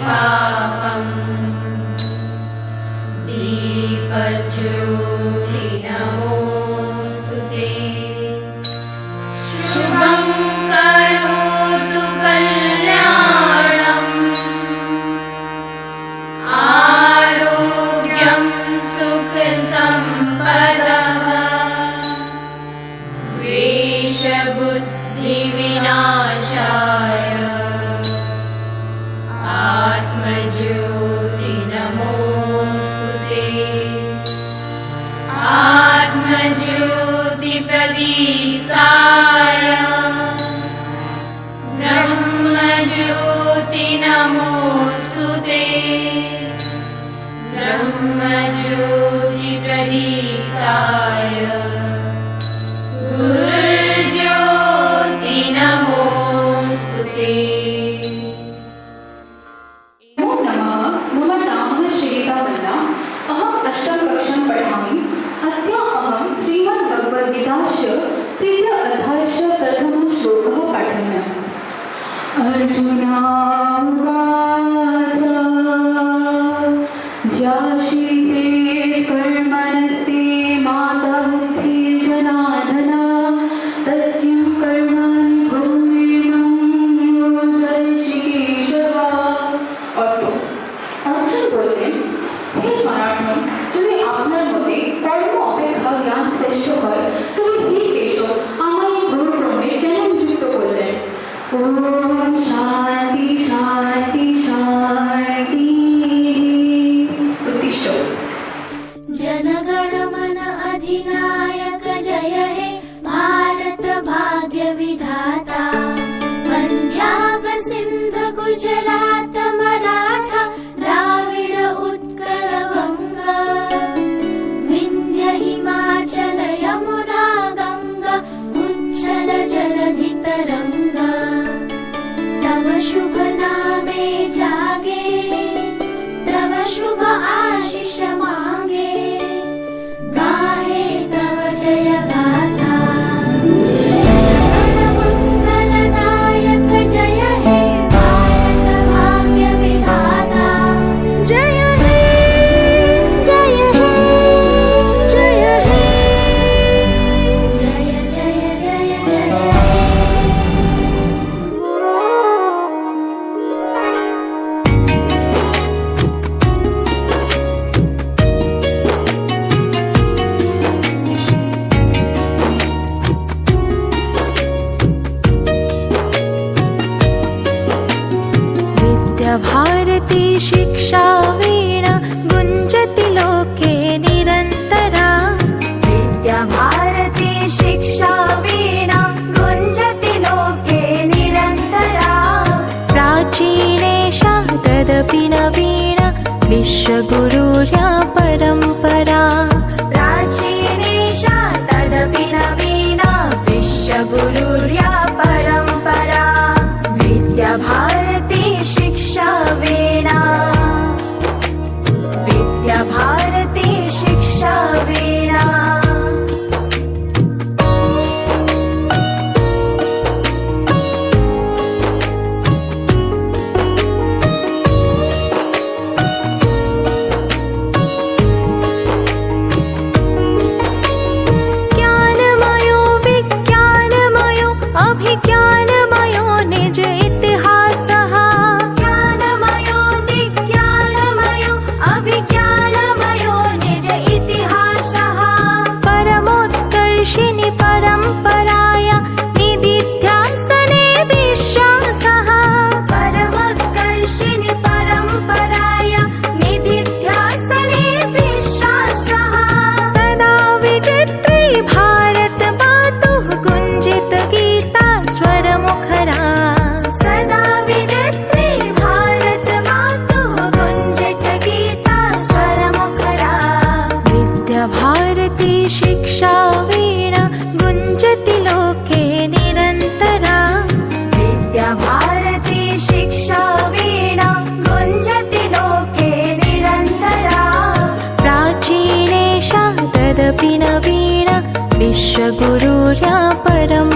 पापम् दीपज्योति नमोऽस्तुते शुभं करोतु कल्याणम् आरोग्यं सुखसम्पदः द्वेषबुद्धिविनाशाय आत्मज्योति नमोऽस्तुते आत्मज्योति प्रदीप्ताय ब्रह्मज्योति नमोऽस्तुते ब्रह्मज्योति प्रदीप्ताय गुरुर्ज्योति नमोऽस्तुते। पठामि। अद्य अहं श्रीमद्भगवद्गीतास्य तृतीय अध्यायस्य प्रथमः श्लोकः पाठयामि। अर्जुन उवाच ज्यासि चेत् कर्मणस्ते माता बुद्धिर्जनार्दन तत्किं कर्माणि कुर्वन् नियोजयसि केशव। अर्जुन বললেন, হে জনার্দন, যদি আপনার মতে কর্ম অপেক্ষা জ্ঞান শ্রেষ্ঠ হয় তবে হে কেশব আমায় এই ঘোর ব্রহ্মে কেন নিযুক্ত করলেন? ওম শান্তি শান্তি শান্তি। উদ্দিষ্ট जनगणमन अधिनायक जय हे भारत भाग्य विधाता पंजाब सिंध गुजरात मराठा द्राविड उत्कल वंगा विंध्य हिमाचल यमुना गंगा उच्चल जलधि तरंगा तव शुभ नामे जागे तव शुभ आशीष मांगे गाहे तव जय गाथा मंगलदायक जय हे भारत भाग्य विधाता जय हे जय हे जय हे जय जय जय जय भारती शिक्षा वीणा गुंजति लोके निरन्तरा विद्या भारती शिक्षा वीणा गुंजति लोके निरन्तरा प्राचीनेषा तदपि नवीना विश्वगुरुर्या परम्परा प्राचीनेषा तदपि नवीना विश्वगुरुर्या परम्परा विद्या भारती शिक्षा वीणा विद्या भारती शिक्षा वीणा ज्ञानमयो विज्ञानमयो अभिज्ञानमयो निज इतिहासः ज्ञानमयो विज्ञानमयो अभिज्ञानमयो निज इतिहासः परमोत्कर्षिणि परम्पराया निदिध्यासने विश्वासः परमोत्कर्षिणि परम्पराया निदिध्यासने विश्वासः सदा विचित्रे भारत मातुः गुञ्जित गीता स्वरमुखरा सदा विचित्रे भारत मातुः गुञ्जित गीता स्वरमुखरा विद्या भारती शिक्षा वीणा गुञ्जति लोके निरन्तरा विद्या भारती शिक्षा वीणा गुञ्जति लोके निरन्तरा प्राचीनेषा तदपि नवीना विश्वगुरुर्या परम्